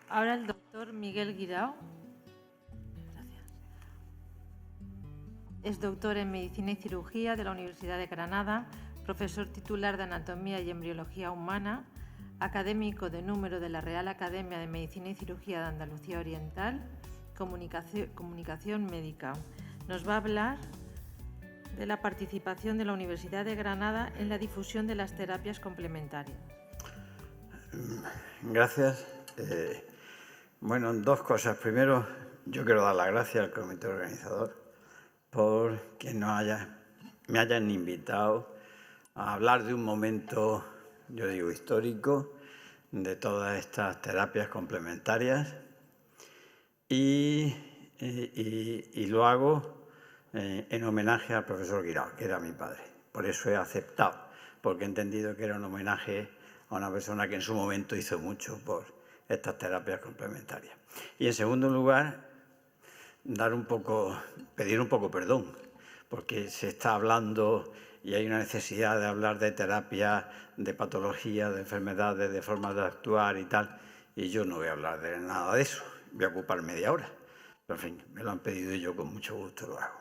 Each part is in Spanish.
Ahora el doctor Miguel Guirao. Gracias. Es doctor en Medicina y Cirugía de la Universidad de Granada, profesor titular de Anatomía y Embriología Humana, académico de número de la Real Academia de Medicina y Cirugía de Andalucía Oriental, comunicación médica. Nos va a hablar de la participación de la Universidad de Granada en la difusión de las terapias complementarias. Gracias. Bueno, dos cosas. Primero, yo quiero dar las gracias al comité organizador por que me hayan invitado a hablar de un momento, yo digo, histórico, de todas estas terapias complementarias y lo hago en homenaje al profesor Guirao, que era mi padre. Por eso he aceptado, porque he entendido que era un homenaje a una persona que en su momento hizo mucho por estas terapias complementarias. Y en segundo lugar, pedir un poco perdón, porque se está hablando y hay una necesidad de hablar de terapia, de patología, de enfermedades, de formas de actuar y tal, y yo no voy a hablar de nada de eso, voy a ocupar media hora. Pero, en fin, me lo han pedido y yo con mucho gusto lo hago.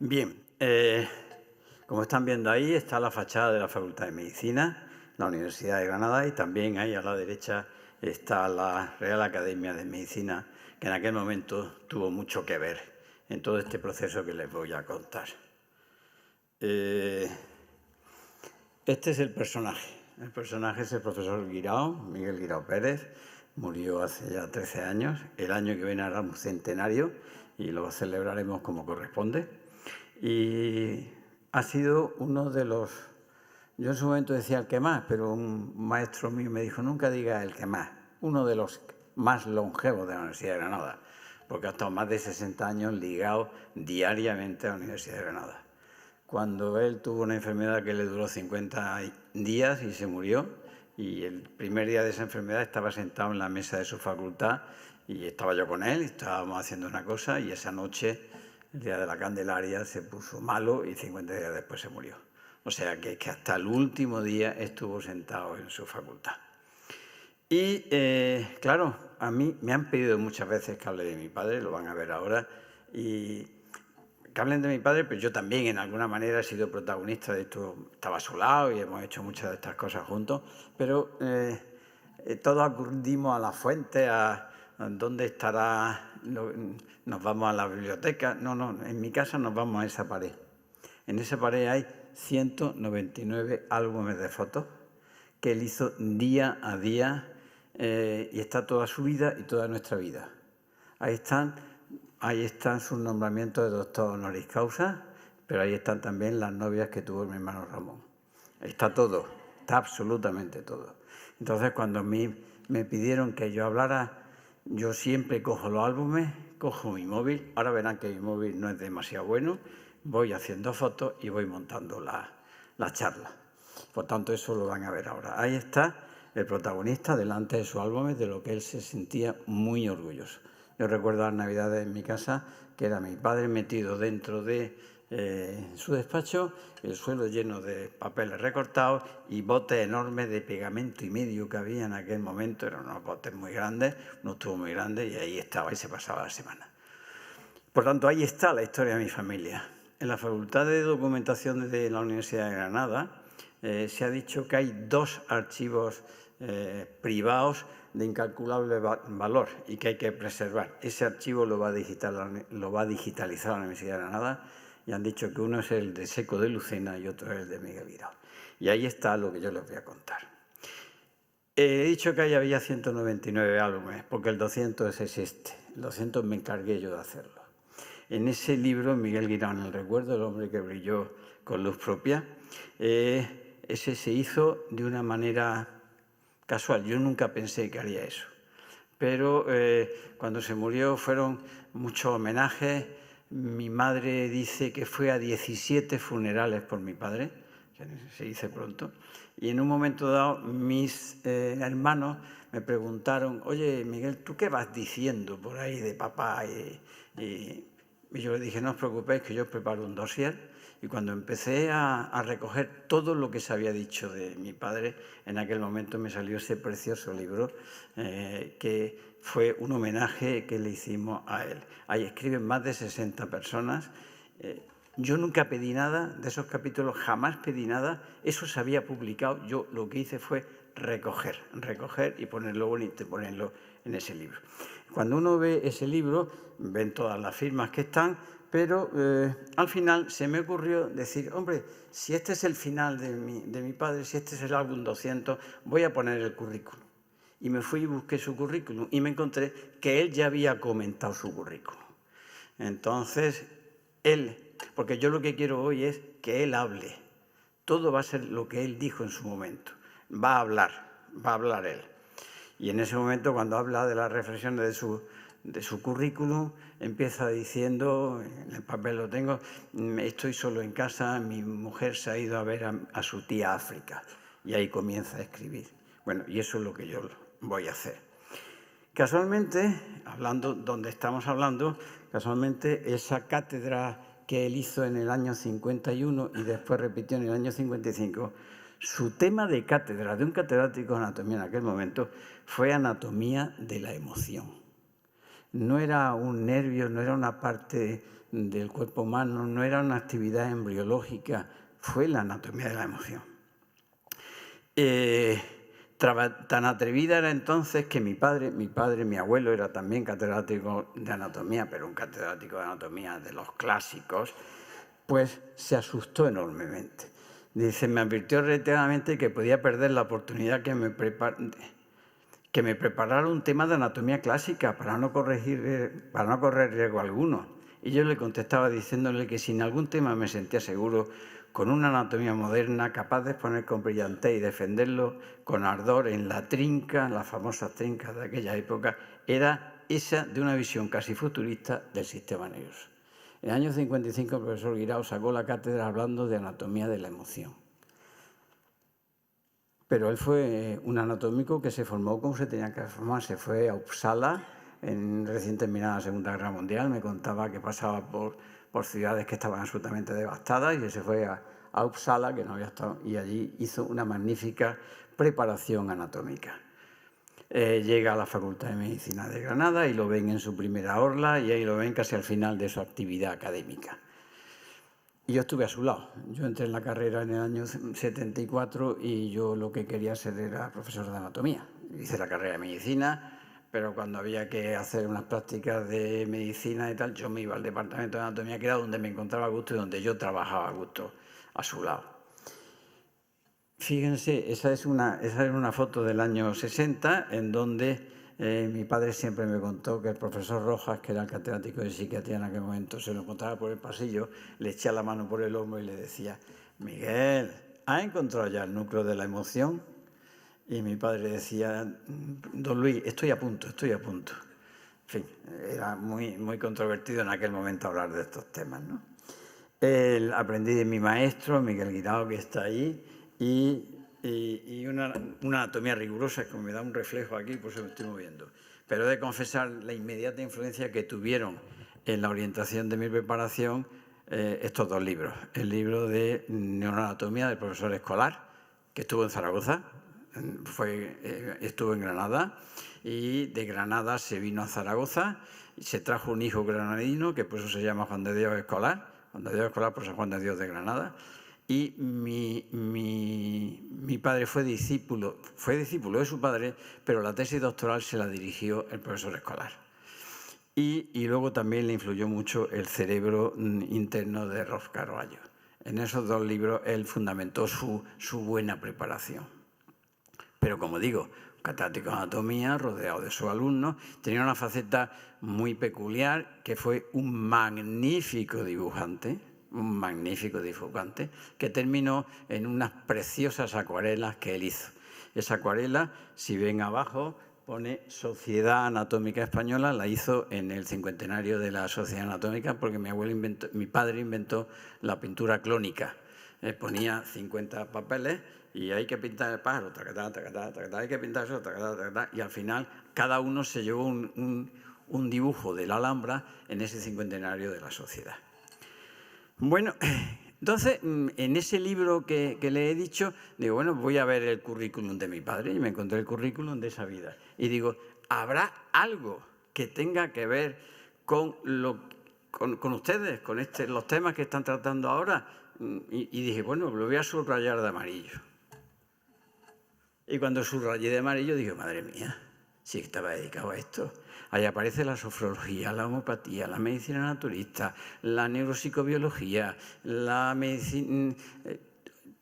Bien, como están viendo ahí, está la fachada de la Facultad de Medicina, la Universidad de Granada, y también ahí a la derecha está la Real Academia de Medicina, que en aquel momento tuvo mucho que ver en todo este proceso que les voy a contar. Este es el personaje. El personaje es el profesor Guirao, Miguel Guirao Pérez. Murió hace ya 13 años. El año que viene hará un centenario y lo celebraremos como corresponde. Y ha sido uno de los... Yo en su momento decía el que más, pero un maestro mío me dijo, nunca diga el que más. Uno de los más longevos de la Universidad de Granada, porque ha estado más de 60 años ligado diariamente a la Universidad de Granada. Cuando él tuvo una enfermedad que le duró 50 días y se murió, y el primer día de esa enfermedad estaba sentado en la mesa de su facultad y estaba yo con él, y estábamos haciendo una cosa, y esa noche, el día de la Candelaria, se puso malo y 50 días después se murió. O sea que hasta el último día estuvo sentado en su facultad. Y claro, a mí me han pedido muchas veces que hable de mi padre, lo van a ver ahora, y que hablen de mi padre, pero yo también en alguna manera he sido protagonista de esto. Estaba a su lado y hemos hecho muchas de estas cosas juntos, pero todos acudimos a la fuente, a dónde estará, nos vamos a la biblioteca. No, en mi casa nos vamos a esa pared. En esa pared hay 199 álbumes de fotos que él hizo día a día y está toda su vida y toda nuestra vida. Ahí están sus nombramientos de doctor honoris causa, pero ahí están también las novias que tuvo mi hermano Ramón. Ahí está todo, está absolutamente todo. Entonces, cuando a mí me pidieron que yo hablara, yo siempre cojo los álbumes, cojo mi móvil. Ahora verán que mi móvil no es demasiado bueno. Voy haciendo fotos y voy montando la charla. Por tanto, eso lo van a ver ahora. Ahí está el protagonista delante de sus álbumes, de lo que él se sentía muy orgulloso. Yo recuerdo las navidades en mi casa, que era mi padre metido dentro de su despacho, el suelo lleno de papeles recortados y botes enormes de pegamento y medio que había en aquel momento. Eran unos botes muy grandes, unos tubos muy grandes, y ahí estaba y se pasaba la semana. Por tanto, ahí está la historia de mi familia. En la Facultad de Documentación de la Universidad de Granada se ha dicho que hay 2 archivos privados de incalculable valor y que hay que preservar. Ese archivo lo va a digitalizar la Universidad de Granada, y han dicho que uno es el de Seco de Lucena y otro es el de Miguel Guirao. Y ahí está lo que yo les voy a contar. He dicho que ahí había 199 álbumes, porque el 200 es este. El 200 me encargué yo de hacerlo. En ese libro, Miguel Guirao, en el recuerdo del hombre que brilló con luz propia, ese se hizo de una manera casual. Yo nunca pensé que haría eso. Pero cuando se murió fueron muchos homenajes. Mi madre dice que fue a 17 funerales por mi padre, que se dice pronto. Y en un momento dado mis hermanos me preguntaron, oye, Miguel, ¿tú qué vas diciendo por ahí de papá? Y yo le dije, no os preocupéis, que yo preparo un dossier. Y cuando empecé a recoger todo lo que se había dicho de mi padre, en aquel momento me salió ese precioso libro que fue un homenaje que le hicimos a él. Ahí escriben más de 60 personas. Yo nunca pedí nada de esos capítulos, jamás pedí nada. Eso se había publicado. Yo lo que hice fue recoger y ponerlo bonito, ponerlo en ese libro. Cuando uno ve ese libro, ven todas las firmas que están, pero al final se me ocurrió decir, hombre, si este es el final de mi padre, si este es el álbum 200, voy a poner el currículum. Y me fui y busqué su currículum y me encontré que él ya había comentado su currículum. Entonces, porque yo lo que quiero hoy es que él hable. Todo va a ser lo que él dijo en su momento. Va a hablar él. Y en ese momento, cuando habla de las reflexiones de su currículum, empieza diciendo, en el papel lo tengo, estoy solo en casa, mi mujer se ha ido a ver a su tía África. Y ahí comienza a escribir. Bueno, y eso es lo que yo voy a hacer. Casualmente, donde estamos hablando, casualmente esa cátedra que él hizo en el año 51 y después repitió en el año 55, su tema de cátedra, de un catedrático de anatomía en aquel momento, fue anatomía de la emoción. No era un nervio, no era una parte del cuerpo humano, no era una actividad embriológica, fue la anatomía de la emoción. Tan atrevida era entonces que mi abuelo era también catedrático de anatomía, pero un catedrático de anatomía de los clásicos, pues se asustó enormemente. Dice, me advirtió reiteradamente que podía perder la oportunidad que me preparara un tema de anatomía clásica para no correr riesgo alguno. Y yo le contestaba diciéndole que si en algún tema me sentía seguro, con una anatomía moderna capaz de exponer con brillantez y defenderlo con ardor en la trinca, las famosas trincas de aquella época, era esa de una visión casi futurista del sistema nervioso. En el año 55 el profesor Guirao sacó la cátedra hablando de anatomía de la emoción. Pero él fue un anatómico que se formó como se tenía que formar. Se fue a Uppsala, recién terminada la Segunda Guerra Mundial, me contaba que pasaba por ciudades que estaban absolutamente devastadas y se fue a Uppsala, que no había estado, y allí hizo una magnífica preparación anatómica. Llega a la Facultad de Medicina de Granada y lo ven en su primera orla y ahí lo ven casi al final de su actividad académica. Y yo estuve a su lado. Yo entré en la carrera en el año 74 y yo lo que quería ser era profesor de anatomía. Hice la carrera de medicina, pero cuando había que hacer unas prácticas de medicina y tal, yo me iba al departamento de anatomía, que era donde me encontraba a gusto y donde yo trabajaba a gusto a su lado. Fíjense, esa es una foto del año 60 en donde mi padre siempre me contó que el profesor Rojas, que era el catedrático de psiquiatría en aquel momento, se lo encontraba por el pasillo, le echaba la mano por el hombro y le decía, Miguel, ¿has encontrado ya el núcleo de la emoción? Y mi padre decía, don Luis, estoy a punto. En fin, era muy, muy controvertido en aquel momento hablar de estos temas, ¿no? Aprendí de mi maestro, Miguel Guirao, que está ahí, y una anatomía rigurosa, que me da un reflejo aquí, por eso me estoy moviendo. Pero he de confesar la inmediata influencia que tuvieron en la orientación de mi preparación estos dos libros. El libro de Neuroanatomía del profesor Escolar, que estuvo en Zaragoza, estuvo en Granada, y de Granada se vino a Zaragoza, y se trajo un hijo granadino, que por eso se llama Juan de Dios Escolar, por San Juan de Dios de Granada, y mi padre fue discípulo de su padre, pero la tesis doctoral se la dirigió el profesor Escolar. Y luego también le influyó mucho el cerebro interno de Ross Carballo. En esos dos libros él fundamentó su buena preparación. Pero como digo, catedrático de anatomía, rodeado de sus alumnos, tenía una faceta muy peculiar, que fue un magnífico dibujante, que terminó en unas preciosas acuarelas que él hizo. Esa acuarela, si ven abajo, pone Sociedad Anatómica Española, la hizo en el cincuentenario de la Sociedad Anatómica, porque mi padre inventó la pintura clónica. Ponía 50 papeles y hay que pintar el pájaro, hay que pintar eso, y al final cada uno se llevó un un dibujo de la Alhambra en ese cincuentenario de la sociedad. Bueno, entonces, en ese libro que le he dicho, digo, bueno, voy a ver el currículum de mi padre, y me encontré el currículum de esa vida. Y digo, ¿habrá algo que tenga que ver con ustedes, con los temas que están tratando ahora? Y dije, bueno, lo voy a subrayar de amarillo. Y cuando subrayé de amarillo, dije, madre mía, sí que estaba dedicado a esto. Ahí aparece la sofrología, la homeopatía, la medicina naturista, la neuropsicobiología, la medicina...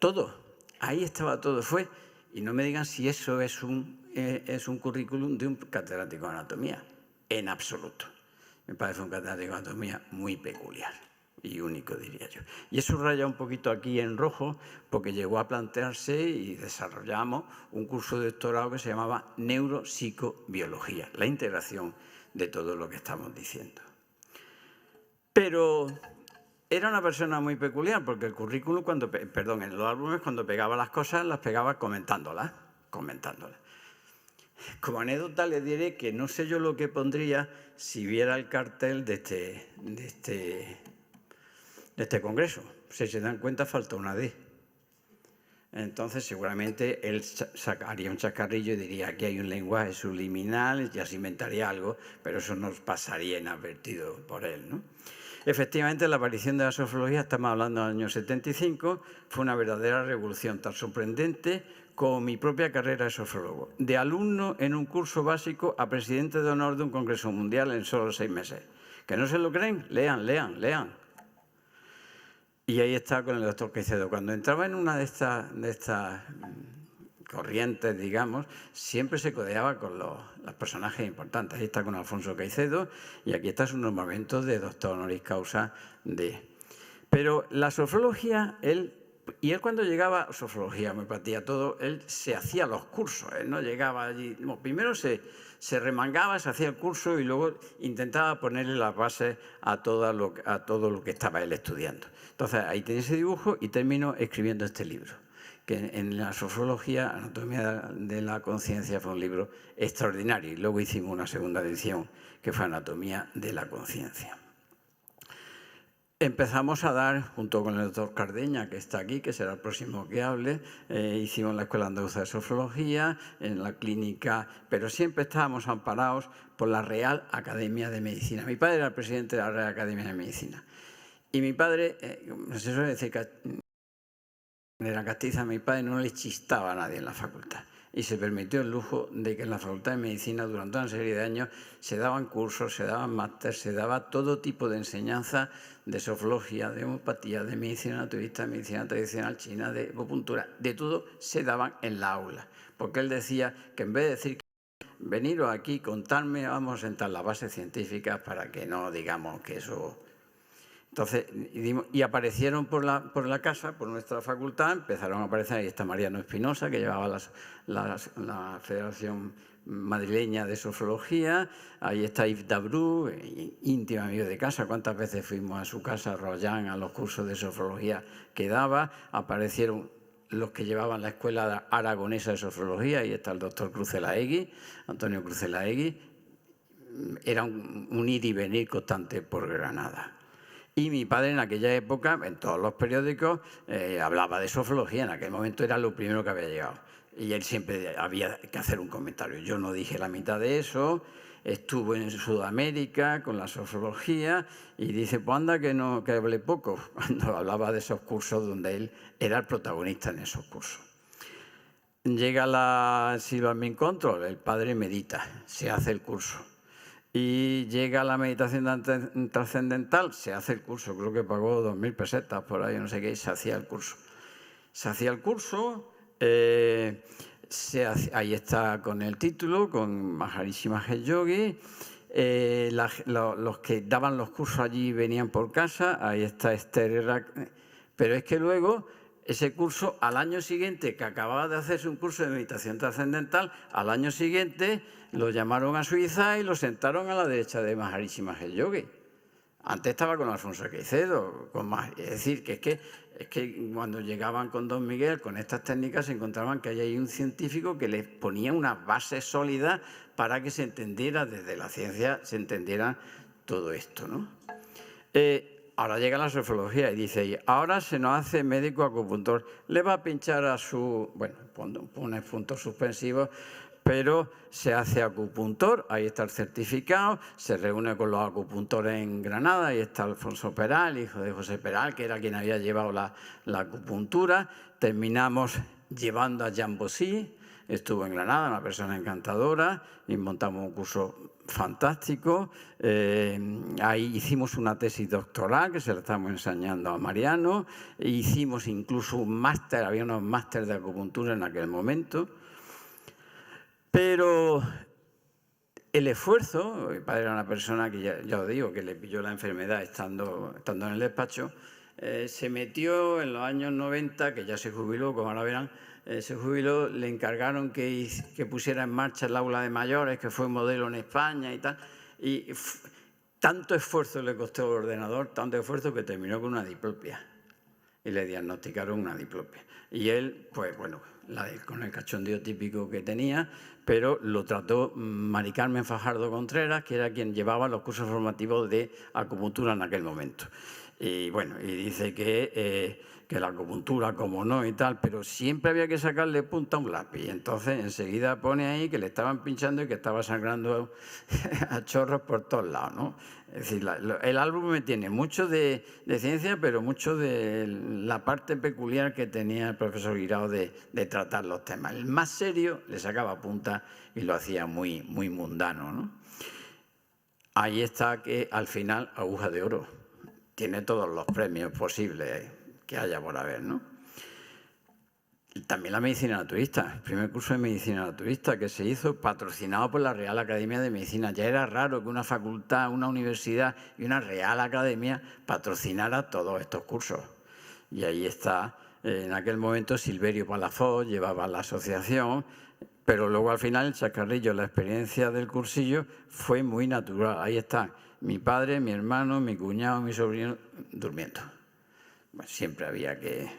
todo. Ahí estaba todo. Y no me digan si eso es un currículum de un catedrático de anatomía. En absoluto. Me parece un catedrático de anatomía muy peculiar y único, diría yo. Y he subrayado un poquito aquí en rojo porque llegó a plantearse y desarrollamos un curso de doctorado que se llamaba Neuropsicobiología, la integración de todo lo que estamos diciendo. Pero era una persona muy peculiar porque el currículum, en los álbumes, cuando pegaba las cosas, las pegaba comentándolas. Como anécdota les diré que no sé yo lo que pondría si viera el cartel de este congreso. Si se dan cuenta, falta una D. Entonces, seguramente él sacaría un chascarrillo y diría, aquí hay un lenguaje subliminal, ya se inventaría algo, pero eso no pasaría inadvertido por él, ¿no? Efectivamente, la aparición de la sofrología, estamos hablando del año 75, fue una verdadera revolución tan sorprendente como mi propia carrera de sofrólogo. De alumno en un curso básico a presidente de honor de un congreso mundial en solo 6 meses. ¿Que no se lo creen? Lean. Y ahí está con el doctor Caicedo. Cuando entraba en una de estas corrientes, digamos, siempre se codeaba con los personajes importantes. Ahí está con Alfonso Caicedo y aquí está su nombramiento de doctor honoris causa de... Pero la sofrología, él cuando llegaba, sofrología, homeopatía, todo, él se hacía los cursos, él no llegaba allí... No, primero se remangaba, se hacía el curso y luego intentaba ponerle las bases a todo lo que estaba él estudiando. Entonces, ahí tiene ese dibujo y termino escribiendo este libro, que en la sofrología, Anatomía de la Conciencia, fue un libro extraordinario. Y luego hicimos una segunda edición, que fue Anatomía de la Conciencia. Empezamos a dar, junto con el doctor Cardeña, que está aquí, que será el próximo que hable, hicimos la Escuela Andaluza de Sofrología, en la clínica, pero siempre estábamos amparados por la Real Academia de Medicina. Mi padre era el presidente de la Real Academia de Medicina. Y mi padre, se suele decir que era castiza, mi padre no le chistaba a nadie en la facultad. Y se permitió el lujo de que en la Facultad de Medicina durante una serie de años se daban cursos, se daban másteres, se daba todo tipo de enseñanza de sofrología, de homeopatía, de medicina naturista, de medicina tradicional china, de acupuntura, de todo se daban en la aula. Porque él decía que en vez de decir veniros aquí, contarme, vamos a sentar las bases científicas para que no digamos que eso... Entonces, y aparecieron por la casa, por nuestra facultad, empezaron a aparecer, ahí está Mariano Espinosa, que llevaba la Federación Madrileña de Sofrología, ahí está Yves Dabrou, íntimo amigo de casa, cuántas veces fuimos a su casa, Rollán, a los cursos de sofrología que daba, aparecieron los que llevaban la Escuela Aragonesa de Sofrología, ahí está el doctor Crucelaegui, Antonio Crucelaegui, era un ir y venir constante por Granada. Y mi padre en aquella época, en todos los periódicos, hablaba de sofrología, en aquel momento era lo primero que había llegado. Y él siempre había que hacer un comentario. Yo no dije la mitad de eso, estuvo en Sudamérica con la sofrología y dice, pues anda que hablé poco, cuando hablaba de esos cursos donde él era el protagonista en esos cursos. Llega la Silvamin Control, el padre medita, se hace el curso. Y llega la meditación trascendental, se hace el curso, creo que pagó 2.000 pesetas por ahí, no sé qué, y se hacía el curso. Ahí está con el título, con Maharishi Mahesh Yogi. Los que daban los cursos allí venían por casa, ahí está Esther. Pero es que luego, ese curso, al año siguiente, que acababa de hacerse un curso de meditación trascendental, al año siguiente lo llamaron a Suiza y lo sentaron a la derecha de Maharishi Mahesh Yogi. Antes estaba con Alfonso Caicedo, con más. Es decir, que es que cuando llegaban con don Miguel, con estas técnicas, se encontraban que hay un científico que les ponía unas bases sólidas para que se entendiera, desde la ciencia, se entendiera todo esto, ¿no? Ahora llega la sofología y dice, ahora se nos hace médico acupuntor, le va a pinchar a su... Bueno, pone puntos suspensivos, pero se hace acupuntor, ahí está el certificado, se reúne con los acupuntores en Granada, ahí está Alfonso Peral, hijo de José Peral, que era quien había llevado la acupuntura. Terminamos llevando a Jean Bossy, estuvo en Granada, una persona encantadora, y montamos un curso fantástico. Ahí hicimos una tesis doctoral que se la estamos enseñando a Mariano, hicimos incluso un máster, había unos másteres de acupuntura en aquel momento. Pero el esfuerzo, mi padre era una persona que ya os digo, que le pilló la enfermedad estando en el despacho, se metió en los años 90, que ya se jubiló, como ahora verán, se jubiló, le encargaron que pusiera en marcha el aula de mayores, que fue modelo en España y tal, y tanto esfuerzo le costó el ordenador, tanto esfuerzo que terminó con una diplopia, y le diagnosticaron una diplopia. Y él, pues bueno, con el cachondeo típico que tenía, pero lo trató Mari Carmen Fajardo Contreras, que era quien llevaba los cursos formativos de acupuntura en aquel momento. Y bueno, y dice que la acupuntura, como no y tal, pero siempre había que sacarle punta a un lápiz. Entonces enseguida pone ahí que le estaban pinchando y que estaba sangrando a chorros por todos lados, ¿no? Es decir, el álbum me tiene mucho de ciencia, pero mucho de la parte peculiar que tenía el profesor Guirao de tratar los temas. El más serio le sacaba punta y lo hacía muy, muy mundano, ¿no? Ahí está que al final, aguja de oro, tiene todos los premios posibles que haya por haber, ¿no? También la medicina naturista, el primer curso de medicina naturista que se hizo patrocinado por la Real Academia de Medicina. Ya era raro que una facultad, una universidad y una Real Academia patrocinara todos estos cursos. Y ahí está, en aquel momento Silverio Palafox llevaba la asociación, pero luego al final el chascarrillo, la experiencia del cursillo fue muy natural. Ahí está mi padre, mi hermano, mi cuñado, mi sobrino durmiendo. Bueno, siempre había que...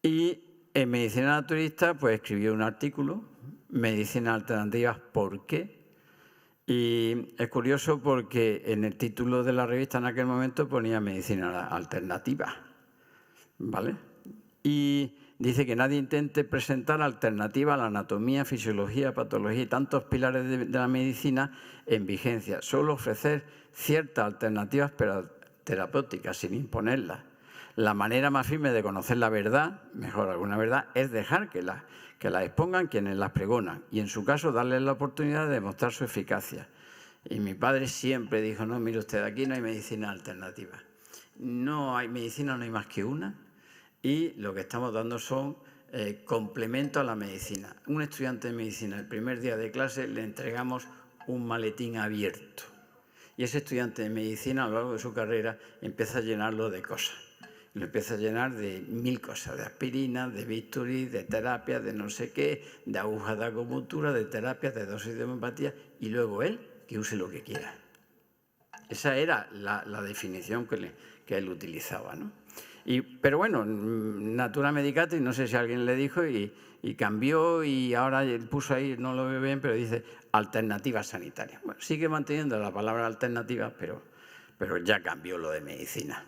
Y en medicina naturista pues escribió un artículo, Medicinas Alternativas, ¿por qué? Y es curioso porque en el título de la revista en aquel momento ponía Medicina Alternativa, ¿vale? Y dice que nadie intente presentar alternativa a la anatomía, fisiología, patología y tantos pilares de la medicina en vigencia, solo ofrecer ciertas alternativas terapéuticas sin imponerlas. La manera más firme de conocer la verdad, mejor alguna verdad, es dejar que la expongan quienes las pregonan y, en su caso, darles la oportunidad de demostrar su eficacia. Y mi padre siempre dijo, no, mire usted, aquí no hay medicina alternativa. No hay medicina, no hay más que una, y lo que estamos dando son complementos a la medicina. Un estudiante de medicina, el primer día de clase, le entregamos un maletín abierto. Y ese estudiante de medicina, a lo largo de su carrera, empieza a llenarlo de cosas. Lo empieza a llenar de 1000 cosas, de aspirina, de bisturí, de terapia, de no sé qué, de agujas de acupuntura, de terapias, de dosis de homeopatía, y luego él que use lo que quiera. Esa era la definición que él utilizaba, ¿no? Pero bueno, Natura Medicatrix, no sé si alguien le dijo, y cambió, y ahora puso ahí, no lo veo bien, pero dice alternativas sanitarias. Bueno, sigue manteniendo la palabra alternativas, pero ya cambió lo de medicina.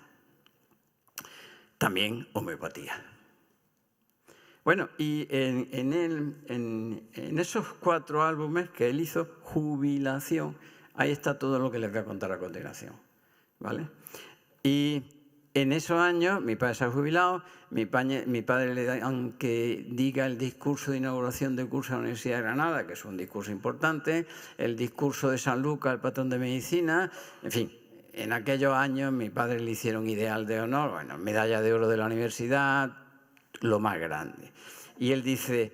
También homeopatía. Bueno, y en esos 4 álbumes que él hizo, Jubilación, ahí está todo lo que les voy a contar a continuación, ¿vale? Y en esos años, mi padre se ha jubilado, mi padre le dan que diga el discurso de inauguración del curso de la Universidad de Granada, que es un discurso importante, el discurso de San Lucas, el patrón de medicina, en fin. En aquellos años mi padre le hicieron ideal de honor, bueno, medalla de oro de la universidad, lo más grande. Y él dice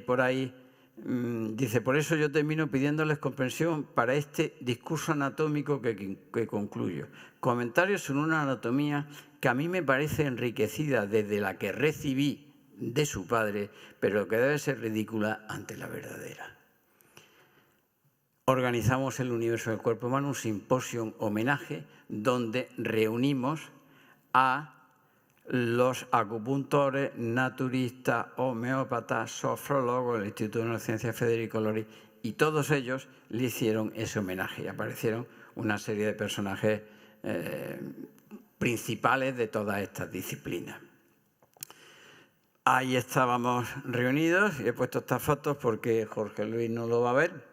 por ahí, dice, por eso yo termino pidiéndoles comprensión para este discurso anatómico que concluyo. Comentarios sobre una anatomía que a mí me parece enriquecida desde la que recibí de su padre, pero que debe ser ridícula ante la verdadera. organizamos el universo del cuerpo humano, un simposio homenaje donde reunimos a los acupuntores, naturistas, homeópatas, sofrólogos, el Instituto de Neurociencia Federico Lori, y todos ellos le hicieron ese homenaje. Y aparecieron una serie de personajes principales de todas estas disciplinas. Ahí estábamos reunidos y he puesto estas fotos porque Jorge Luis no lo va a ver,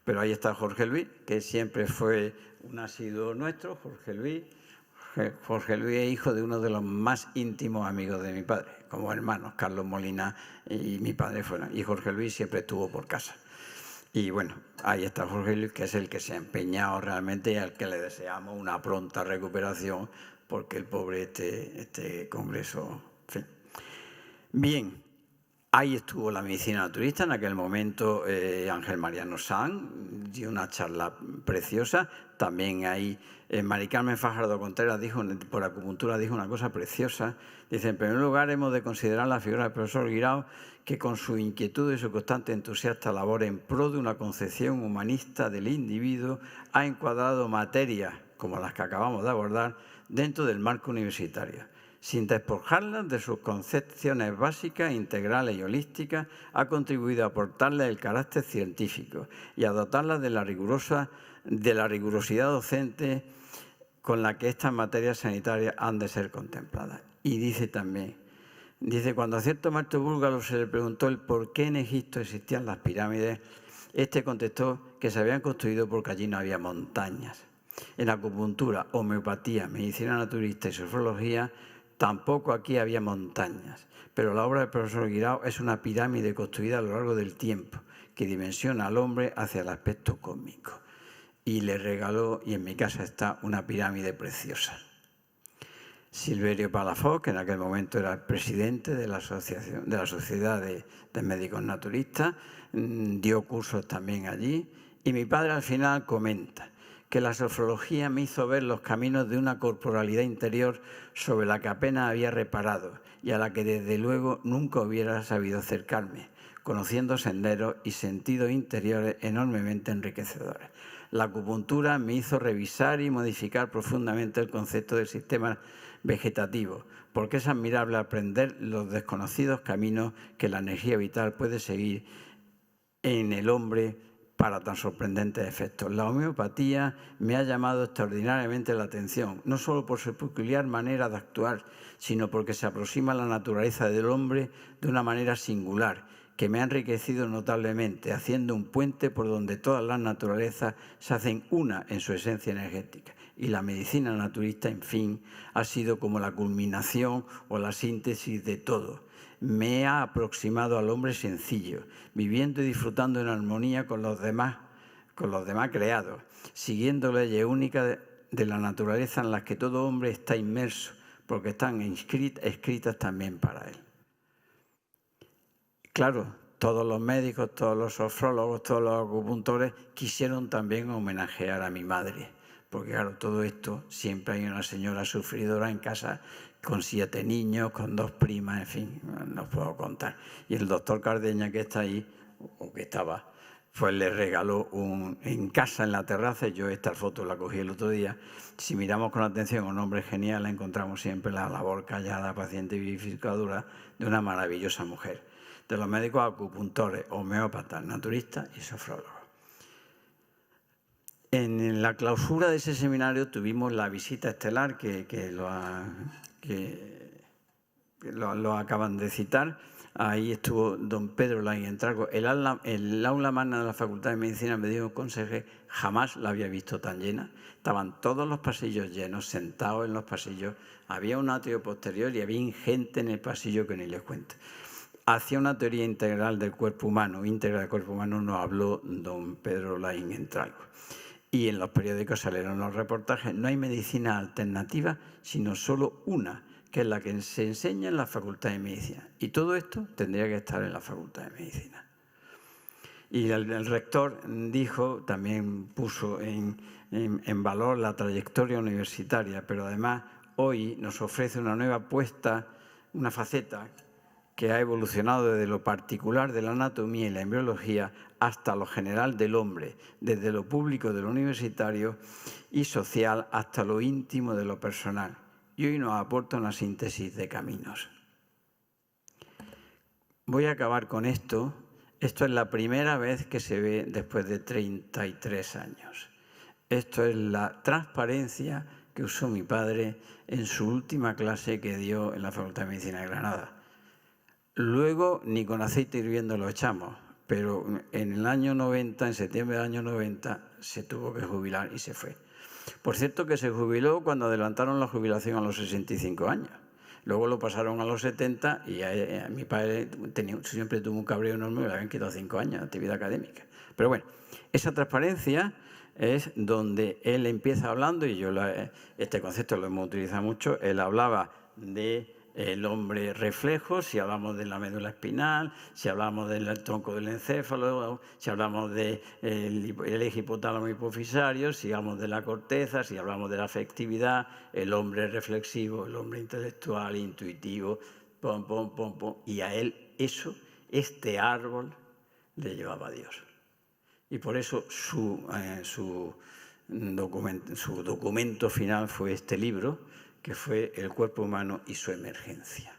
pero ahí está Jorge Luis, que siempre fue un asiduo nuestro. Jorge Luis es hijo de uno de los más íntimos amigos de mi padre, como hermanos. Carlos Molina y mi padre fueron, y Jorge Luis siempre estuvo por casa. Y bueno, ahí está Jorge Luis, que es el que se ha empeñado realmente y al que le deseamos una pronta recuperación, porque el pobre este congreso, en fin. Bien, ahí estuvo la medicina naturista. En aquel momento Ángel Mariano Sanz dio una charla preciosa. También ahí Mari Carmen Fajardo Contreras por acupuntura dijo una cosa preciosa. Dice, en primer lugar hemos de considerar la figura del profesor Guirao, que con su inquietud y su constante entusiasta labor en pro de una concepción humanista del individuo ha encuadrado materias como las que acabamos de abordar dentro del marco universitario. Sin despojarlas de sus concepciones básicas, integrales y holísticas, ha contribuido a aportarles el carácter científico y a dotarlas de la rigurosidad docente con la que estas materias sanitarias han de ser contempladas. Y dice también, cuando a cierto maestro búlgaro se le preguntó el por qué en Egipto existían las pirámides, este contestó que se habían construido porque allí no había montañas. En acupuntura, homeopatía, medicina naturista y sofrología, tampoco aquí había montañas, pero la obra del profesor Guirao es una pirámide construida a lo largo del tiempo que dimensiona al hombre hacia el aspecto cósmico. Y le regaló, y en mi casa está, una pirámide preciosa. Silverio Palafox, que en aquel momento era el presidente de la Sociedad de Médicos Naturistas, dio cursos también allí. Y mi padre al final comenta que la sofrología me hizo ver los caminos de una corporalidad interior sobre la que apenas había reparado y a la que desde luego nunca hubiera sabido acercarme, conociendo senderos y sentidos interiores enormemente enriquecedores. La acupuntura me hizo revisar y modificar profundamente el concepto del sistema vegetativo, porque es admirable aprender los desconocidos caminos que la energía vital puede seguir en el hombre para tan sorprendentes efectos. La homeopatía me ha llamado extraordinariamente la atención, no solo por su peculiar manera de actuar, sino porque se aproxima a la naturaleza del hombre de una manera singular, que me ha enriquecido notablemente, haciendo un puente por donde todas las naturalezas se hacen una en su esencia energética. Y la medicina naturista, en fin, ha sido como la culminación o la síntesis de todo. Me ha aproximado al hombre sencillo, viviendo y disfrutando en armonía con los demás creados, siguiendo leyes únicas de la naturaleza en las que todo hombre está inmerso, porque están escritas también para él. Claro, todos los médicos, todos los sofrólogos, todos los acupuntores quisieron también homenajear a mi madre, porque claro, todo esto, siempre hay una señora sufridora en casa con 7 niños, con 2 primas, en fin, no os puedo contar. Y el doctor Cardeña, que está ahí, o que estaba, pues le regaló en casa, en la terraza, yo esta foto la cogí el otro día. Si miramos con atención a un hombre genial, encontramos siempre la labor callada, paciente y vivificadora de una maravillosa mujer, de los médicos acupuntores, homeópatas, naturistas y sofrólogos. En la clausura de ese seminario tuvimos la visita estelar que lo acaban de citar. Ahí estuvo don Pedro Laín Entraco. El aula magna de la Facultad de Medicina, me dijo consejero, jamás la había visto tan llena. Estaban todos los pasillos llenos, sentados en los pasillos. Había un atrio posterior y había gente en el pasillo que ni les cuento. Hacia una teoría integral del cuerpo humano, nos habló don Pedro Laín Entraco. Y en los periódicos salieron los reportajes. No hay medicina alternativa, sino solo una, que es la que se enseña en la Facultad de Medicina. Y todo esto tendría que estar en la Facultad de Medicina. Y el rector dijo, también puso en valor la trayectoria universitaria, pero además hoy nos ofrece una nueva apuesta, una faceta que ha evolucionado desde lo particular de la anatomía y la embriología hasta lo general del hombre, desde lo público de lo universitario y social hasta lo íntimo de lo personal. Y hoy nos aporta una síntesis de caminos. Voy a acabar con esto. Esto es la primera vez que se ve después de 33 años. Esto es la transparencia que usó mi padre en su última clase que dio en la Facultad de Medicina de Granada. Luego ni con aceite hirviendo lo echamos, pero en el año 90, en septiembre del año 90, se tuvo que jubilar y se fue. Por cierto que se jubiló cuando adelantaron la jubilación a los 65 años. Luego lo pasaron a los 70 y a mi padre siempre tuvo un cabreo enorme, le habían quitado 5 años de actividad académica. Pero bueno, esa transparencia es donde él empieza hablando, y yo este concepto lo hemos utilizado mucho. Él hablaba de el hombre reflejo, si hablamos de la médula espinal, si hablamos del tronco del encéfalo, si hablamos del eje hipotálamo hipofisario, si hablamos de la corteza, si hablamos de la afectividad, el hombre reflexivo, el hombre intelectual, intuitivo, pom, pom, pom, pom. Y a él este árbol le llevaba a Dios. Y por eso su documento final fue este libro, que fue El cuerpo humano y su emergencia.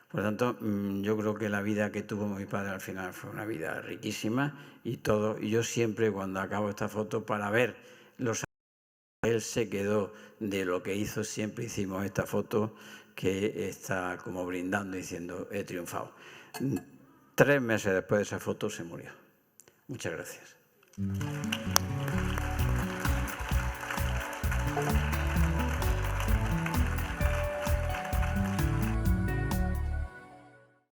Por lo tanto, yo creo que la vida que tuvo mi padre al final fue una vida riquísima y yo siempre, cuando acabo esta foto, para ver los años, él se quedó de lo que hizo, siempre hicimos esta foto que está como brindando, diciendo, he triunfado. 3 meses después de esa foto se murió. Muchas gracias.